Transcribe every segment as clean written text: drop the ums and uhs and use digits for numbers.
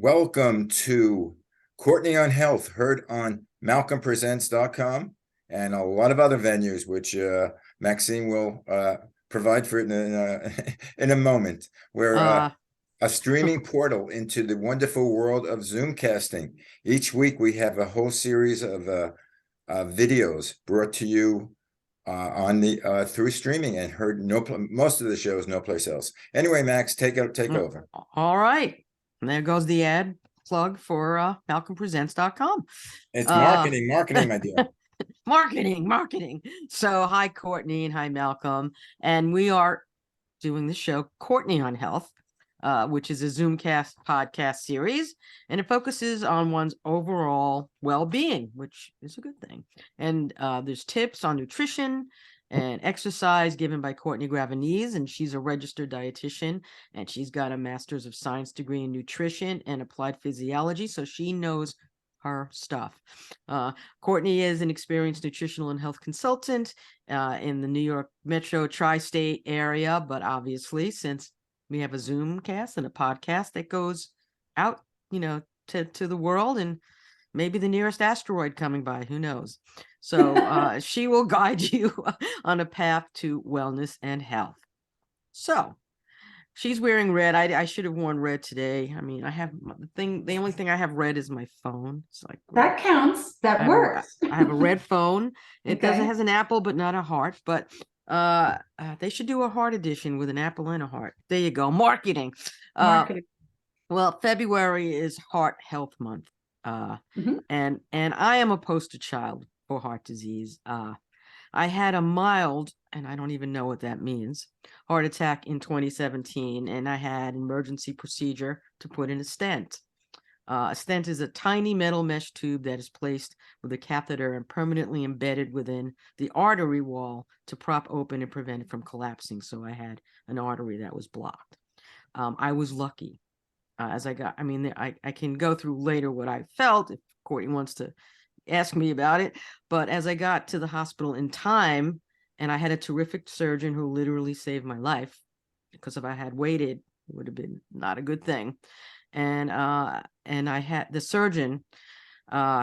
Welcome to Courtney on Health, heard on MalcolmPresents.com and a lot of other venues, which Maxine will provide for it in a moment. We're a streaming portal into the wonderful world of Zoom casting. Each week we have a whole series of videos brought to you on the through streaming and heard most of the shows no place else. Anyway, Max, take over. All right. And there goes the ad plug for MalcolmPresents.com. It's marketing, my dear. Marketing. So hi, Courtney, and hi, Malcolm. And we are doing the show Courtney on Health, which is a Zoomcast podcast series. And it focuses on one's overall well-being, which is a good thing. And there's tips on nutrition and exercise given by Courtney Gravenese, and she's a registered dietitian, and she's got a master's of science degree in nutrition and applied physiology, so she knows her stuff. Courtney is an experienced nutritional and health consultant in the New York Metro tri-state area, but obviously, since we have a Zoomcast and a podcast that goes out, to the world and maybe the nearest asteroid coming by, who knows? So she will guide you on a path to wellness and health. So she's wearing red. I should have worn red today. I mean, I have the only thing I have red is my phone. It's like that counts. That works. I have a red phone. It has an apple, but not a heart. But they should do a heart edition with an apple and a heart. There you go. Marketing. Well, February is Heart Health Month. And I am a poster child for heart disease. I had a mild, and I don't even know what that means, heart attack in 2017, and I had an emergency procedure to put in a stent. A stent is a tiny metal mesh tube that is placed with a catheter and permanently embedded within the artery wall to prop open and prevent it from collapsing. So I had an artery that was blocked. I was lucky. I can go through later what I felt if Courtney wants to ask me about it. But as I got to the hospital in time, and I had a terrific surgeon who literally saved my life, because if I had waited, it would have been not a good thing. And I had the surgeon,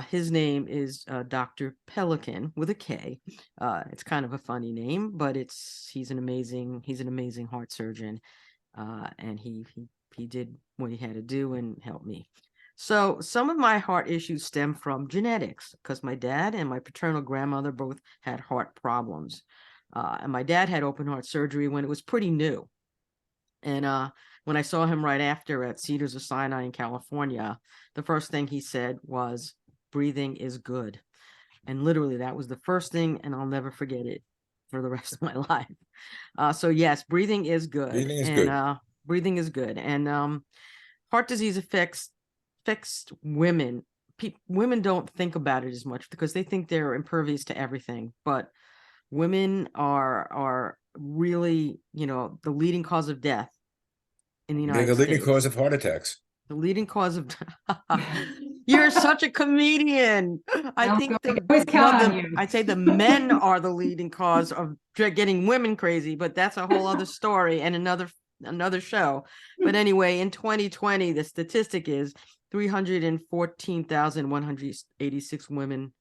his name is Dr. Pelican with a K. It's kind of a funny name, but he's an amazing heart surgeon. And he did what he had to do and helped me. So some of my heart issues stem from genetics, because my dad and my paternal grandmother both had heart problems. And my dad had open heart surgery when it was pretty new. And when I saw him right after at Cedars of Sinai in California, the first thing he said was, "Breathing is good." And literally that was the first thing, and I'll never forget it for the rest of my life. So yes, breathing is good. Breathing is good. And heart disease affects women. Women don't think about it as much because they think they're impervious to everything. But women are really, the leading cause of death in the United States. They're the leading cause of heart attacks. The leading cause of You're such a comedian. I think I'd say the men are the leading cause of getting women crazy, but that's a whole other story and another show. But anyway, in 2020, the statistic is 314,186 women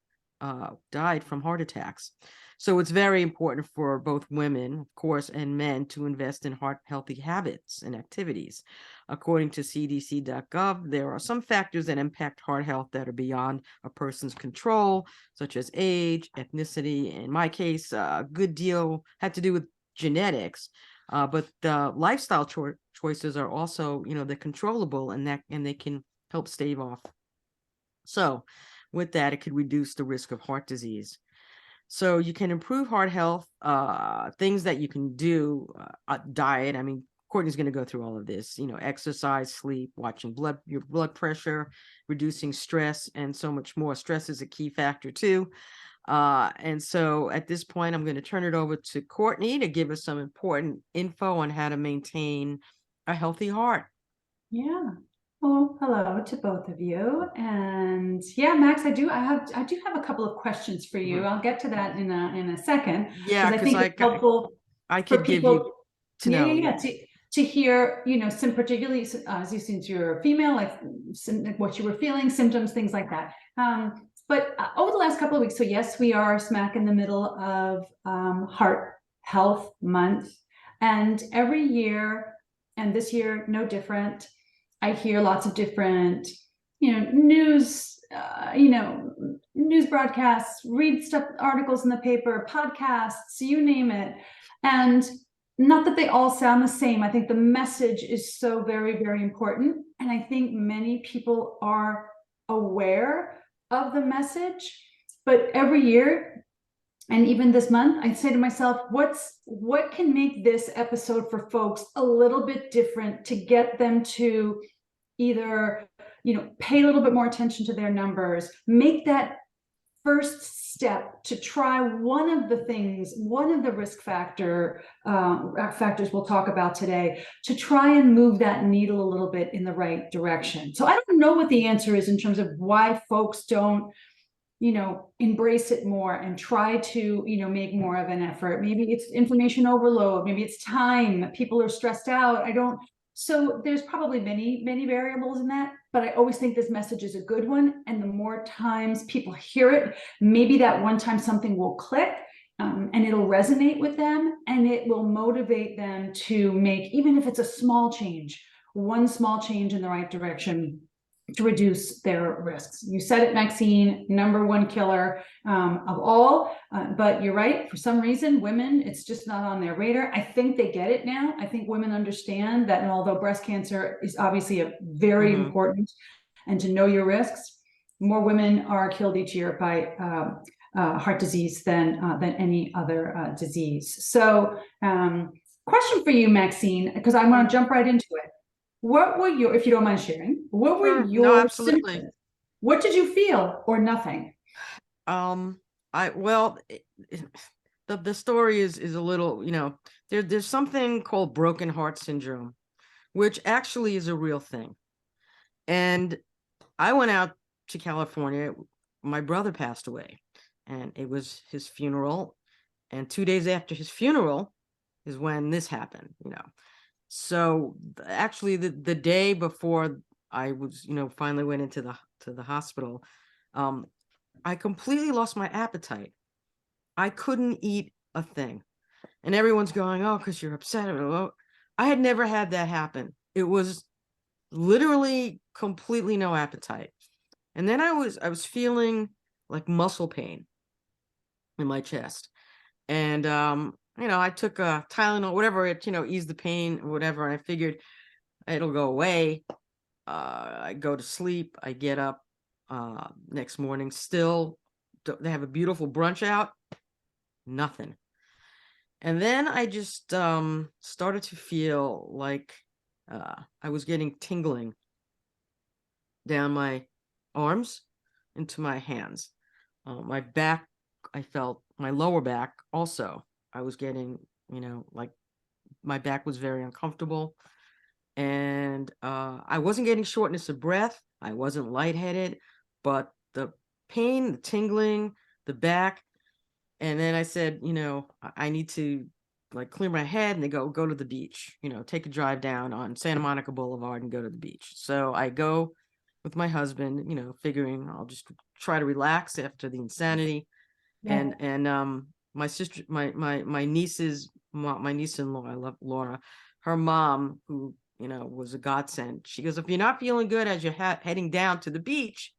died from heart attacks. So it's very important for both women, of course, and men to invest in heart healthy habits and activities. According to CDC.gov, there are some factors that impact heart health that are beyond a person's control, such as age, ethnicity. In my case, a good deal had to do with genetics. But lifestyle choices are also, they're controllable, and they can help stave off. So with that, it could reduce the risk of heart disease. So you can improve heart health, things that you can do, diet. I mean, Courtney's going to go through all of this, exercise, sleep, watching your blood pressure, reducing stress, and so much more. Stress is a key factor too. And so at this point, I'm going to turn it over to Courtney to give us some important info on how to maintain a healthy heart. Yeah. Well, hello to both of you. And yeah, Max, I do have a couple of questions for you. I'll get to that in a second. Yeah, because I think it's helpful. I could give you to know. Yeah, to hear, some particularly, since you're a female, like what you were feeling, symptoms, things like that. But over the last couple of weeks, so yes, we are smack in the middle of Heart Health Month. And every year, and this year, no different, I hear lots of different, news, news broadcasts, read stuff, articles in the paper, podcasts, you name it. And not that they all sound the same. I think the message is so very, very important. And I think many people are aware of the message, but every year, and even this month, I say to myself, what can make this episode for folks a little bit different to get them to either, pay a little bit more attention to their numbers, make that first step to try one of the risk factors we'll talk about today, to try and move that needle a little bit in the right direction. So I don't know what the answer is in terms of why folks don't, embrace it more and try to, make more of an effort. Maybe it's information overload. Maybe it's time. People are stressed out. So there's probably many, many variables in that, but I always think this message is a good one. And the more times people hear it, maybe that one time something will click, and it'll resonate with them, and it will motivate them to make, even if it's a small change, one small change in the right direction to reduce their risks. You said it, Maxine, number one killer of all, but you're right. For some reason, women, it's just not on their radar. I think they get it now. I think women understand that, and although breast cancer is obviously a very important, and to know your risks, more women are killed each year by heart disease than any other disease. So question for you, Maxine, because I want to jump right into it. What were your, if you don't mind sharing, what were your symptoms? What did you feel, or nothing? The story is a little, there's something called broken heart syndrome, which actually is a real thing. And I went out to California. My brother passed away, and it was his funeral. And 2 days after his funeral is when this happened, So actually the day before I was, finally went into the hospital, I completely lost my appetite. I couldn't eat a thing. And everyone's going, oh, because you're upset. I had never had that happen. It was literally completely no appetite. And then I was feeling like muscle pain in my chest. And I took a Tylenol, whatever, it, eased the pain or whatever. And I figured it'll go away. I go to sleep. I get up next morning. Still, they have a beautiful brunch out. Nothing. And then I just started to feel like I was getting tingling down my arms into my hands. My back, I felt my lower back also. I was getting, like my back was very uncomfortable, and I wasn't getting shortness of breath. I wasn't lightheaded, but the pain, the tingling, the back. And then I said, I need to like clear my head, and they go to the beach, take a drive down on Santa Monica Boulevard and go to the beach. So I go with my husband, figuring I'll just try to relax after the insanity. Yeah. And my sister, my niece-in-law, I love Laura, her mom, who, was a godsend. She goes, if you're not feeling good as you're heading down to the beach,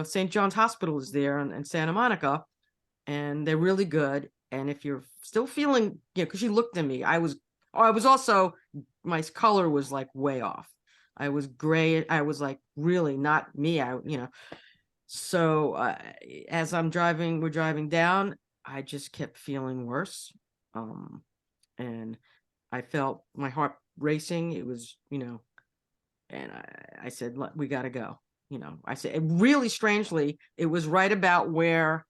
St. John's Hospital is there in Santa Monica, and they're really good. And if you're still feeling, because she looked at me, I was also, my color was like way off. I was gray. I was like, really not me. So as we're driving down, I just kept feeling worse. And I felt my heart racing. It was, and I said, we got to go. I said, really strangely, it was right about where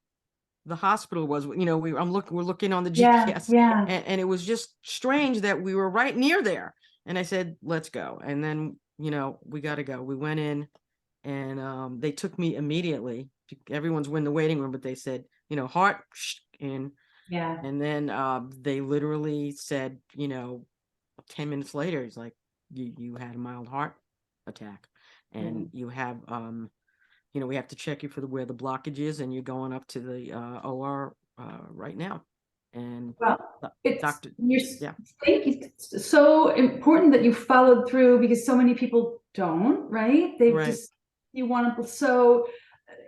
the hospital was. We're looking on the GPS, and it was just strange that we were right near there. And I said, let's go. And then, we got to go. We went in, and they took me immediately. Everyone's in the waiting room, but they said, heart in. Yeah. And then they literally said, 10 minutes later, he's like, you had a mild heart attack, and you have, we have to check you for where the blockage is, and you're going up to the OR right now. And well, it's doctor, yeah. Thank you. It's so important that you followed through, because so many people don't, right? They just, you want to, so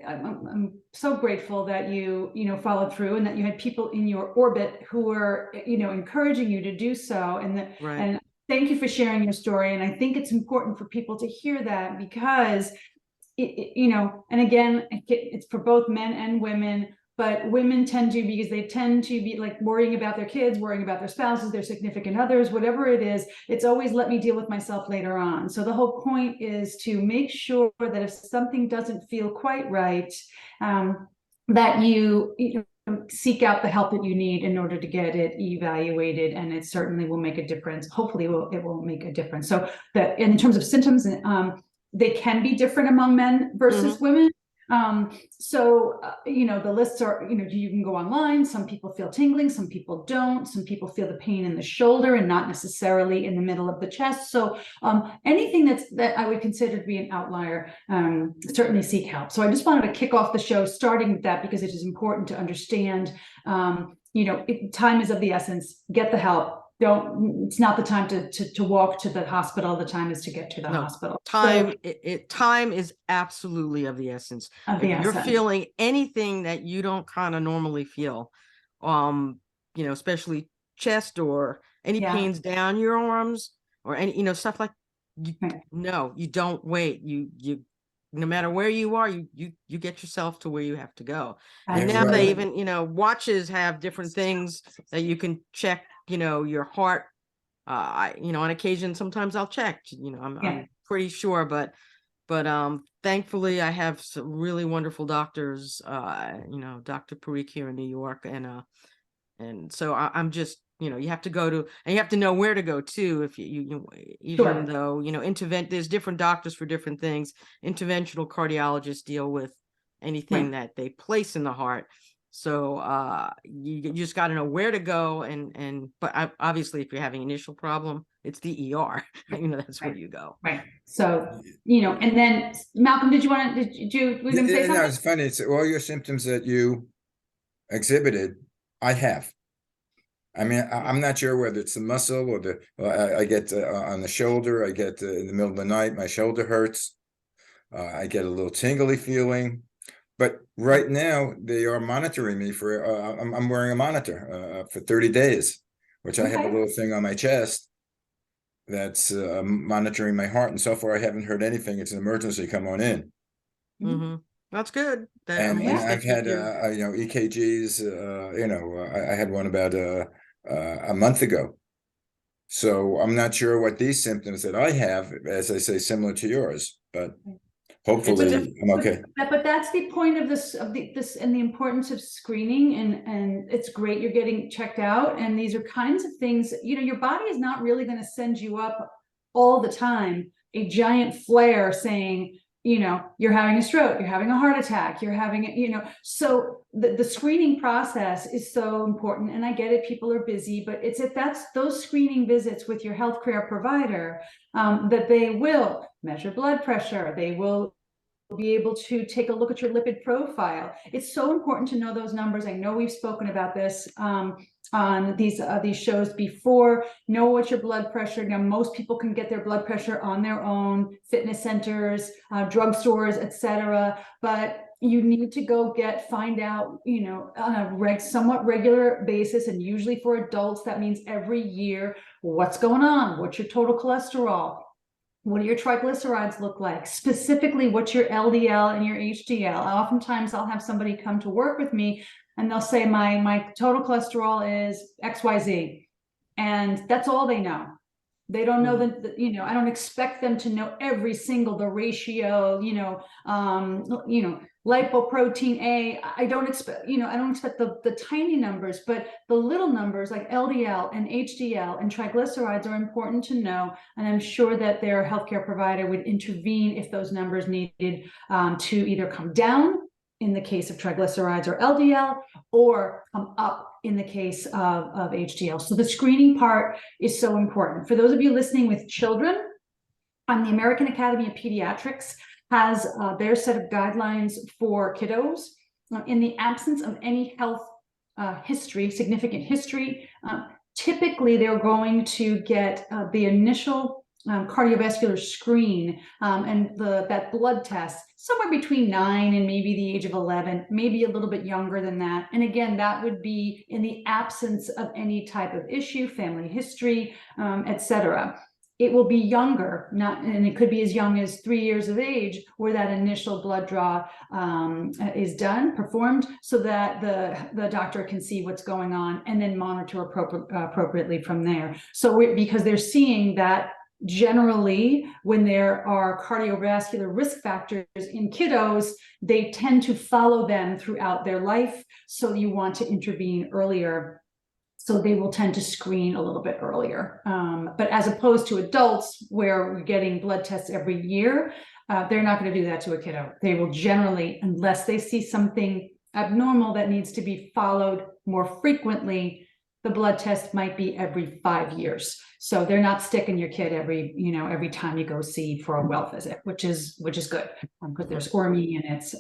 I'm so grateful that you followed through, and that you had people in your orbit who were, encouraging you to do so. And that, and thank you for sharing your story. And I think it's important for people to hear that, because and again, it's for both men and women, but women tend to, because they tend to be like worrying about their kids, worrying about their spouses, their significant others, whatever it is, it's always, let me deal with myself later on. So the whole point is to make sure that if something doesn't feel quite right, that you seek out the help that you need in order to get it evaluated, and it certainly will make a difference. Hopefully it will make a difference. So that in terms of symptoms, they can be different among men versus women. The lists are, you can go online. Some people feel tingling, some people don't. Some people feel the pain in the shoulder and not necessarily in the middle of the chest. So anything that I would consider to be an outlier, certainly seek help. So I just wanted to kick off the show starting with that, because it is important to understand, time is of the essence. Get the help. It's not the time to walk to the hospital. The time is to get to the hospital. Time is absolutely of the essence. If you're feeling anything that you don't kind of normally feel, especially chest or any pains down your arms or any, stuff like, no, you don't wait. You no matter where you are, you get yourself to where you have to go. And now they even, watches have different things that you can check, your heart. On occasion, sometimes I'll check, I'm pretty sure, but thankfully I have some really wonderful doctors, Dr. Parikh here in New York. And so I'm just, you have to go to, and you have to know where to go to. If even though, there's different doctors for different things. Interventional cardiologists deal with anything that they place in the heart. So you just got to know where to go, but obviously if you're having initial problem, it's the ER. That's where you go. Right. So and then Malcolm, did you say something? No, it's funny. It's all your symptoms that you exhibited. I have. I mean, I'm not sure whether it's the muscle or I get on the shoulder. I get in the middle of the night, my shoulder hurts. I get a little tingly feeling. But right now, they are monitoring me for, I'm wearing a monitor for 30 days, which I have a little thing on my chest that's monitoring my heart. And so far, I haven't heard anything. It's an emergency. Come on in. That's good. And I've had, EKGs, I had one about a month ago. So I'm not sure what these symptoms that I have, as I say, similar to yours, but hopefully I'm okay. But that's the point of this, and the importance of screening, and it's great you're getting checked out. And these are kinds of things, your body is not really going to send you up all the time a giant flare saying, you're having a stroke, you're having a heart attack, you're having so the screening process is so important. And I get it, people are busy, but that's those screening visits with your healthcare provider, that they will measure blood pressure, they will be able to take a look at your lipid profile. It's so important to know those numbers. I know we've spoken about this on these shows before. Know what your blood pressure. Now, most people can get their blood pressure on their own, fitness centers, drugstores, etc. But you need to go find out, on a somewhat regular basis, and usually for adults, that means every year, what's going on? What's your total cholesterol? What do your triglycerides look like? Specifically, what's your LDL and your HDL? Oftentimes I'll have somebody come to work with me and they'll say, my total cholesterol is XYZ. And that's all they know. They don't know that, I don't expect them to know every single, the ratio, lipoprotein A. I don't expect the tiny numbers, but the little numbers like LDL and HDL and triglycerides are important to know. And I'm sure that their healthcare provider would intervene if those numbers needed to either come down in the case of triglycerides or LDL, or come up in the case of HDL. So the screening part is so important. For those of you listening with children, the American Academy of Pediatrics has their set of guidelines for kiddos. In the absence of any health history, significant history, typically they're going to get the initial cardiovascular screen and that blood test somewhere between 9 and maybe the age of 11, maybe a little bit younger than that. And again, that would be in the absence of any type of issue, family history, etc. It will be younger, and it could be as young as 3 years of age, where that initial blood draw is performed, so that the doctor can see what's going on and then monitor appropriately from there. So because they're seeing that generally when there are cardiovascular risk factors in kiddos, they tend to follow them throughout their life. So you want to intervene earlier. So they will tend to screen a little bit earlier. But as opposed to adults, where we're getting blood tests every year, they're not going to do that to a kiddo. They will generally, unless they see something abnormal that needs to be followed more frequently, the blood test might be every 5 years. So they're not sticking your kid every time you go see for a well visit, which is good, because they're squirmy and it's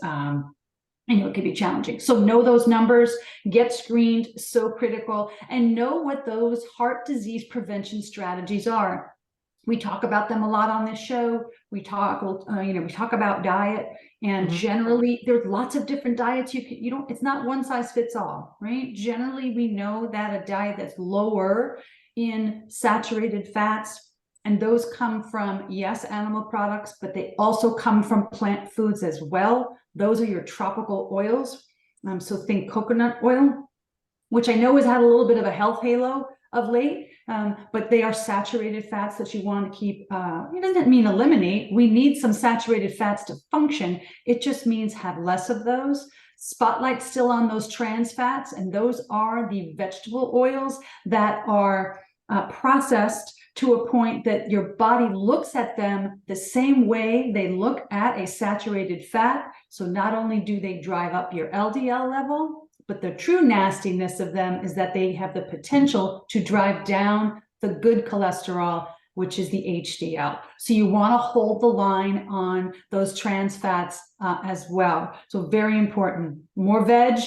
it can be challenging. So know those numbers, get screened, so critical, and know what those heart disease prevention strategies are. We talk about them a lot on this show. We talk about diet, and generally there's lots of different diets. It's not one size fits all, right? Generally, we know that a diet that's lower in saturated fats, and those come from, yes, animal products, but they also come from plant foods as well. Those are your tropical oils. So think coconut oil, which I know has had a little bit of a health halo of late, but they are saturated fats that you want to keep. It doesn't mean eliminate. We need some saturated fats to function. It just means have less of those. Spotlight still on those trans fats, and those are the vegetable oils that are processed to a point that your body looks at them the same way they look at a saturated fat. So not only do they drive up your LDL level, but the true nastiness of them is that they have the potential to drive down the good cholesterol, which is the HDL. So you want to hold the line on those trans fats as well. So very important. More veg,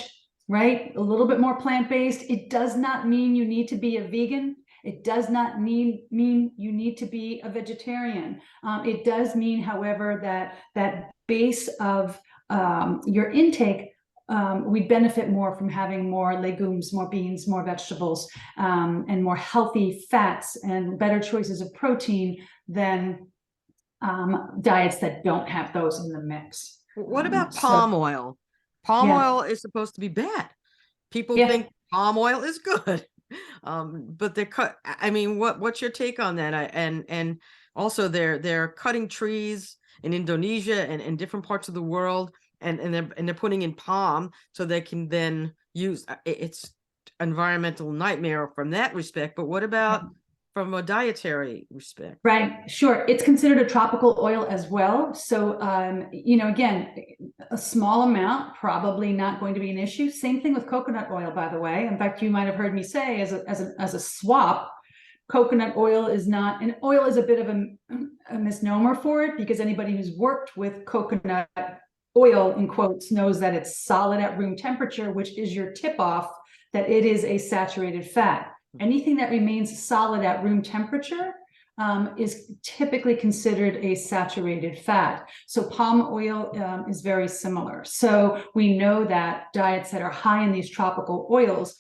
right? A little bit more plant-based. It does not mean you need to be a vegan. It does not mean you need to be a vegetarian. It does mean, however, that base of your intake, we'd benefit more from having more legumes, more beans, more vegetables, and more healthy fats and better choices of protein than diets that don't have those in the mix. What about palm oil? Palm oil is supposed to be bad. People think palm oil is good. But they're cut. I mean, what's your take on that? And also they're cutting trees in Indonesia and different parts of the world, and they're putting in palm so they can then use. It's environmental nightmare from that respect. But what about from a dietary respect? Right, sure. It's considered a tropical oil as well. So, again, a small amount, probably not going to be an issue. Same thing with coconut oil, by the way. In fact, you might have heard me say as a swap, coconut oil is not, and oil is a bit of a misnomer for it, because anybody who's worked with coconut oil, in quotes, knows that it's solid at room temperature, which is your tip off that it is a saturated fat. Anything that remains solid at room temperature is typically considered a saturated fat. So palm oil is very similar. So we know that diets that are high in these tropical oils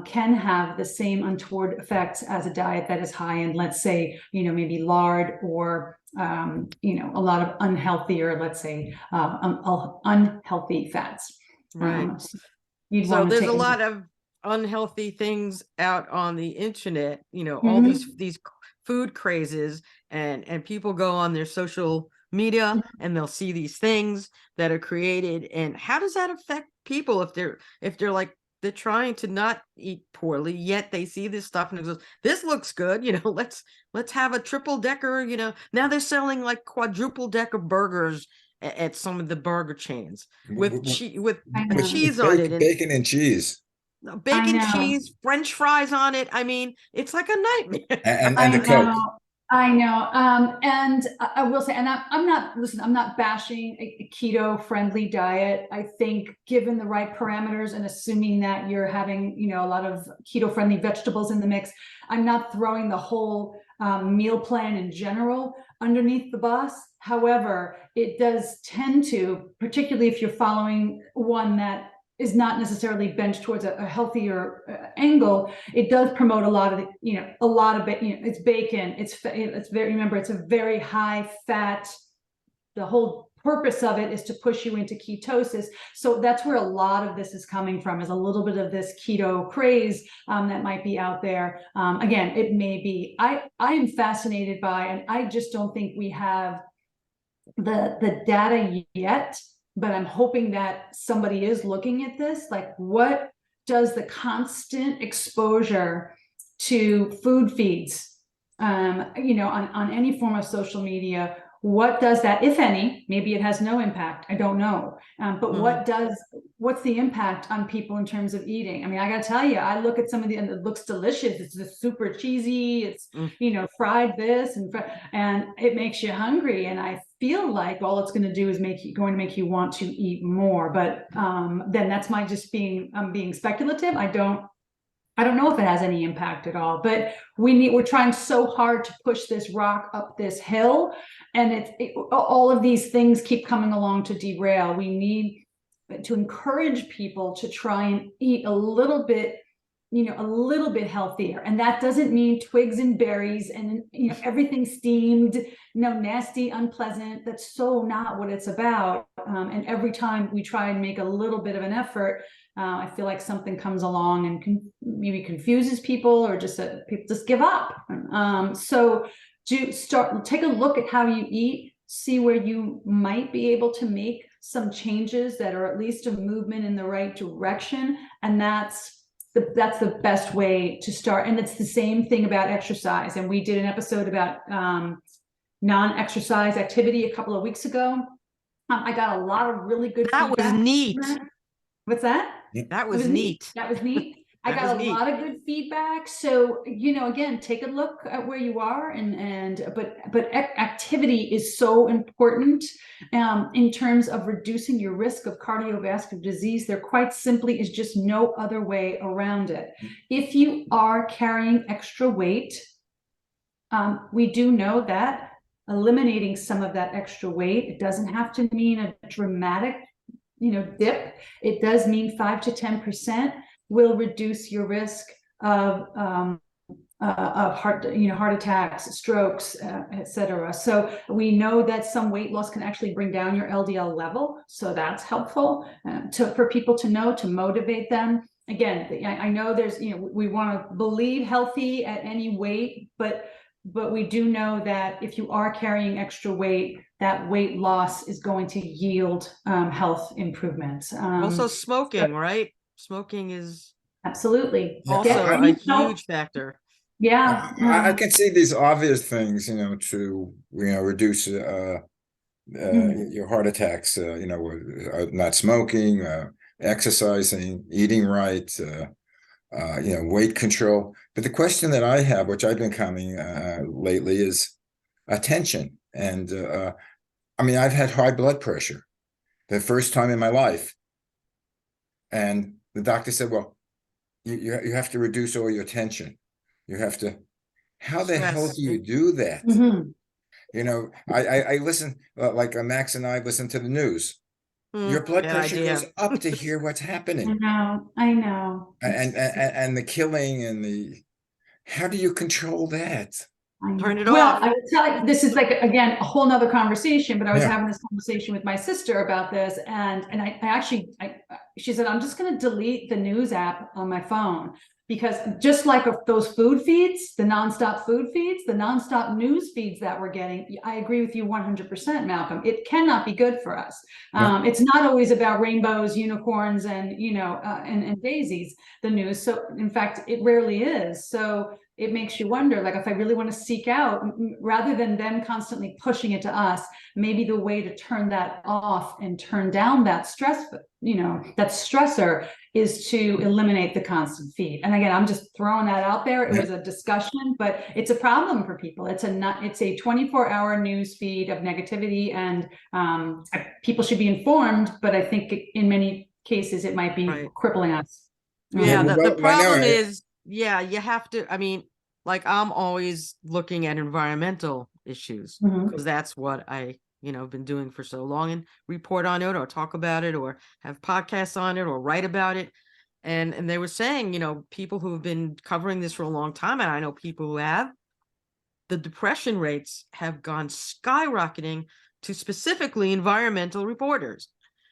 can have the same untoward effects as a diet that is high in, let's say, maybe lard or a lot of unhealthy, or let's say unhealthy fats. Right. So there's a lot of unhealthy things out on the internet, all these food crazes, and people go on their social media and they'll see these things that are created. And how does that affect people if they're like, they're trying to not eat poorly, yet they see this stuff and it goes, this looks good, let's have a triple decker, now they're selling like quadruple decker burgers at some of the burger chains W- with w- with I know. cheese on it, and Bacon and cheese, bacon, know. cheese, French fries on it. I mean, it's like a nightmare. and the Coke. I know. And I will say, and I'm not, listen, I'm not bashing a keto friendly diet. I think given the right parameters and assuming that you're having, a lot of keto friendly vegetables in the mix, I'm not throwing the whole meal plan in general underneath the bus. However, it does tend to, particularly if you're following one that is not necessarily bent towards a healthier angle, it does promote a lot of it's bacon, it's very, remember, it's a very high fat, the whole purpose of it is to push you into ketosis. So that's where a lot of this is coming from, is a little bit of this keto craze that might be out there. Again, it may be, I am fascinated by, and I just don't think we have the data yet, but I'm hoping that somebody is looking at this. Like, what does the constant exposure to food feeds, on any form of social media, what does that, if any, maybe it has no impact, I don't know. But what's the impact on people in terms of eating? I mean, I gotta tell you, I look at some of the, and it looks delicious. It's just super cheesy. It's, fried this and it makes you hungry. And I feel like all it's going to do is going to make you want to eat more. But then that's my just being speculative. I don't know if it has any impact at all, but we're trying so hard to push this rock up this hill, and all of these things keep coming along to derail. We need to encourage people to try and eat a little bit healthier. And that doesn't mean twigs and berries and, everything steamed, nasty, unpleasant. That's so not what it's about. And every time we try and make a little bit of an effort, I feel like something comes along and maybe confuses people, or just people just give up. So take a look at how you eat, see where you might be able to make some changes that are at least a movement in the right direction. And that's the best way to start. And it's the same thing about exercise. And we did an episode about non-exercise activity a couple of weeks ago. I got a lot of really good feedback. That was neat. What's that? That was neat. That was neat. I got a lot of good feedback. So, again, take a look at where you are, but activity is so important in terms of reducing your risk of cardiovascular disease. There quite simply is just no other way around it. If you are carrying extra weight, we do know that eliminating some of that extra weight, it doesn't have to mean a dramatic dip. It does mean 5 to 10% will reduce your risk of heart attacks, strokes, etc. So we know that some weight loss can actually bring down your LDL level. So that's helpful for people to know, to motivate them. Again, I know there's, we want to believe healthy at any weight, but we do know that if you are carrying extra weight, that weight loss is going to yield health improvements. Also smoking, right? Smoking is absolutely also a huge factor. Yeah. I can see these obvious things, to, reduce your heart attacks, not smoking, exercising, eating right, weight control. But the question that I have, which I've been coming lately, is attention. And I've had high blood pressure the first time in my life. And the doctor said, well, you have to reduce all your tension. You have to, how the hell do you do that? I listen, like Max and I listen to the news. Your blood pressure goes up to hear what's happening. I know. And the killing and how do you control that? Turn it off. I would tell you, this is like, again, a whole nother conversation, but I was having this conversation with my sister about this. And I actually, she said, I'm just going to delete the news app on my phone, because just like those food feeds, the nonstop food feeds, the nonstop news feeds that we're getting, I agree with you 100%, Malcolm. It cannot be good for us. It's not always about rainbows, unicorns, and, and daisies, the news. So in fact, it rarely is. So it makes you wonder, like, if I really want to seek out, rather than them constantly pushing it to us, maybe the way to turn that off and turn down that stress, that stressor, is to eliminate the constant feed. And again, I'm just throwing that out there. It was a discussion, but it's a problem for people. It's a 24-hour news feed of negativity, and people should be informed, but I think in many cases it might be crippling us. Yeah, the problem is, you have to, I mean, like, I'm always looking at environmental issues, because that's what I been doing for so long, and report on it or talk about it or have podcasts on it or write about it. And they were saying, people who have been covering this for a long time, and I know people who have, the depression rates have gone skyrocketing to specifically environmental reporters.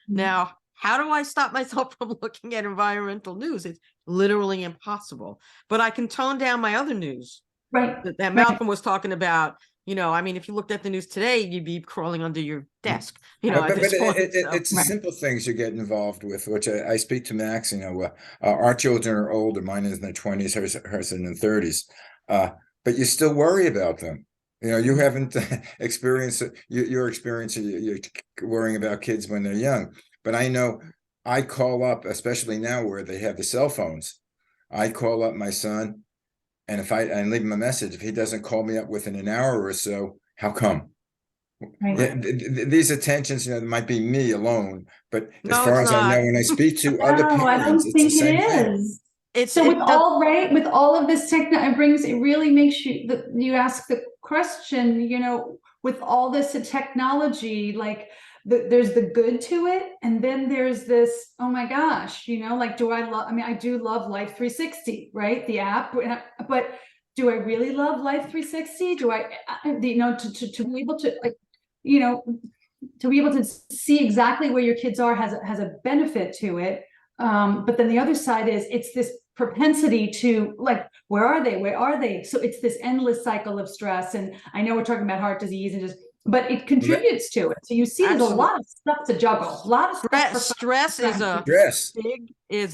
Now, how do I stop myself from looking at environmental news? It's literally impossible, but I can tone down my other news. Right. That Malcolm was talking about. I mean, if you looked at the news today, you'd be crawling under your desk. At this point, it's the simple things you get involved with, which I speak to Max. Our children are older. Mine is in their 20s, hers in their 30s. But you still worry about them. You haven't experienced your experience. You're worrying about kids when they're young. But I know I call up, especially now where they have the cell phones. I call up my son. And if I leave him a message, if he doesn't call me up within an hour or so, how come? Right. These attentions, might be me alone, but as far as I know, when I speak to other parents, it's the same thing. With all of this it really makes you ask the question, with all this technology, like, there's the good to it, and then there's this, oh my gosh, like, I do love Life 360, right, the app, but do I really love Life 360? Do I to be able to, like, to be able to see exactly where your kids are has a benefit to it, but then the other side is, it's this propensity to, like, where are they, so it's this endless cycle of stress. And I know we're talking about heart disease and but it contributes to it. So you see, there's a lot of stuff to juggle. A lot of stress is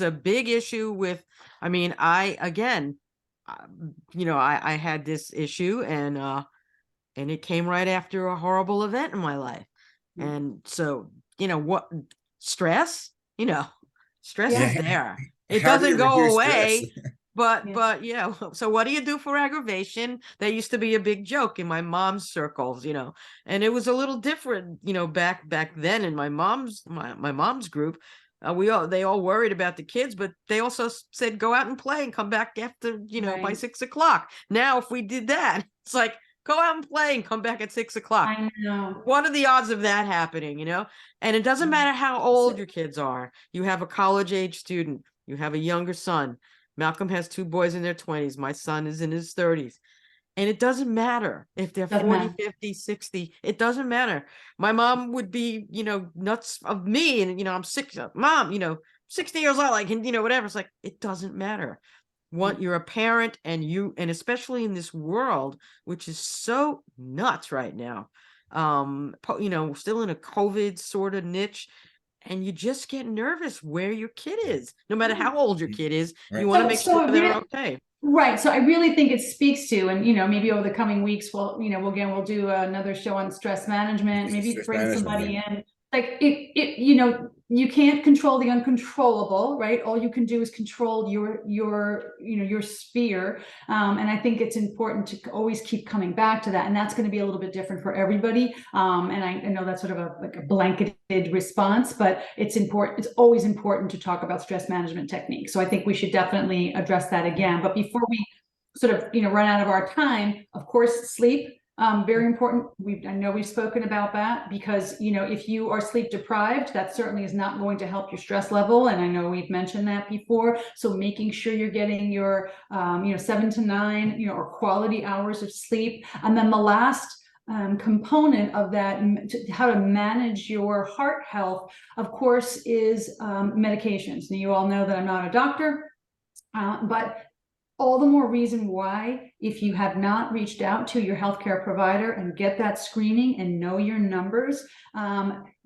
a big issue with. I mean, I had this issue, and it came right after a horrible event in my life, and so what stress? Stress is there. It doesn't go away. But yeah, so what do you do for aggravation? That used to be a big joke in my mom's circles, and it was a little different, back then in my mom's group. They all worried about the kids, but they also said go out and play and come back after, by 6 o'clock. Now, if we did that, it's like, go out and play and come back at 6 o'clock. I know. What are the odds of that happening, And it doesn't matter how old your kids are. You have a college age student, you have a younger son. Malcolm has 2 boys in their 20s. My son is in his 30s. And it doesn't matter if they're 40, 50, 60. It doesn't matter. My mom would be, nuts of me. And, I'm sick. Mom, 60 years old, like, whatever. It's like, it doesn't matter. You're a parent, and especially in this world, which is so nuts right now, still in a COVID sort of niche. And you just get nervous where your kid is, no matter how old your kid is. Right. You want to make sure they're okay. Right. So I really think it speaks to, and maybe over the coming weeks, we'll do another show on stress management. Maybe bring somebody in. Like, you can't control the uncontrollable, right? All you can do is control your sphere. And I think it's important to always keep coming back to that. And that's going to be a little bit different for everybody. And I know that's sort of a blanketed response, but it's important. It's always important to talk about stress management techniques. So I think we should definitely address that again. But before we sort of, run out of our time, of course, sleep. Very important. I know we've spoken about that, because, if you are sleep deprived, that certainly is not going to help your stress level. And I know we've mentioned that before. So making sure you're getting your, 7 to 9, or quality hours of sleep. And then the last component of that, how to manage your heart health, of course, is medications. Now, you all know that I'm not a doctor, but all the more reason why, if you have not reached out to your healthcare provider and get that screening and know your numbers,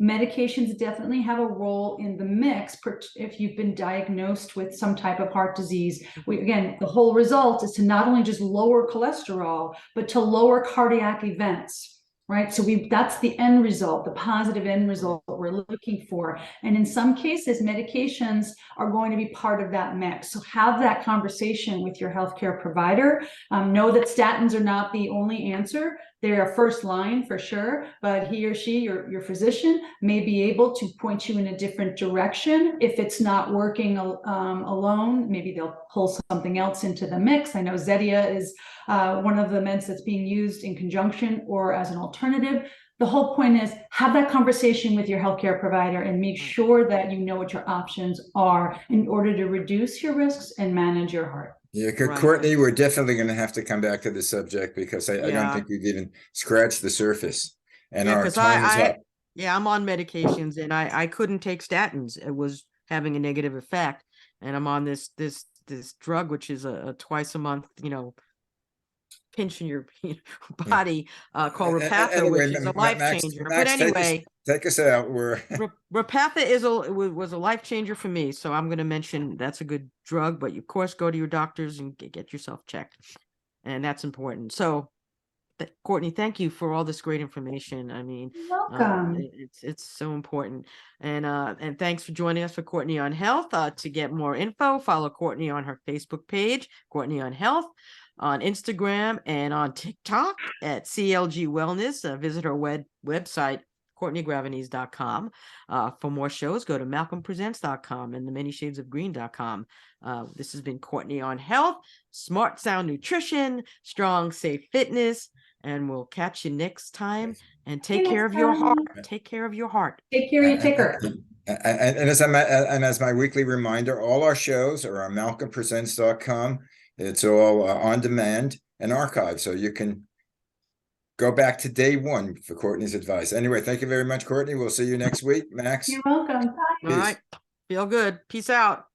medications definitely have a role in the mix. If you've been diagnosed with some type of heart disease, again, the whole result is to not only just lower cholesterol, but to lower cardiac events. Right. So that's the end result, the positive end result that we're looking for. And in some cases, medications are going to be part of that mix. So have that conversation with your healthcare provider. Know that statins are not the only answer. They're a first line for sure, but he or she, your physician, may be able to point you in a different direction. If it's not working alone, maybe they'll pull something else into the mix. I know Zetia is one of the meds that's being used in conjunction or as an alternative. The whole point is have that conversation with your healthcare provider and make sure that you know what your options are in order to reduce your risks and manage your heart. Yeah, Courtney, we're definitely going to have to come back to the subject because I don't think we've even scratched the surface. And our time is up. Yeah, I'm on medications and I couldn't take statins. It was having a negative effect. And I'm on this drug, which is a twice a month, pinch in your body called Repatha, which is a life changer. But anyway, take us out. Repatha was a life changer for me. So I'm going to mention that's a good drug, but of course, go to your doctors and get yourself checked. And that's important. So Courtney, thank you for all this great information. I mean, you're welcome. It's so important. And thanks for joining us for Courtney on Health. To get more info, follow Courtney on her Facebook page, Courtney on Health, on Instagram and on TikTok at CLG Wellness. Visit her website, CourtneyGravenese.com. For more shows, go to MalcolmPresents.com and theManyShadesOfGreen.com. This has been Courtney on Health, Smart Sound Nutrition, Strong Safe Fitness, and we'll catch you next time. And take care of your heart. Take care of your heart. Take care of your ticker. And as my weekly reminder, all our shows are on MalcolmPresents.com. It's all on demand and archived, so you can go back to day one for Courtney's advice. Anyway, thank you very much, Courtney. We'll see you next week, Max. You're welcome. Bye. All right. Feel good. Peace out.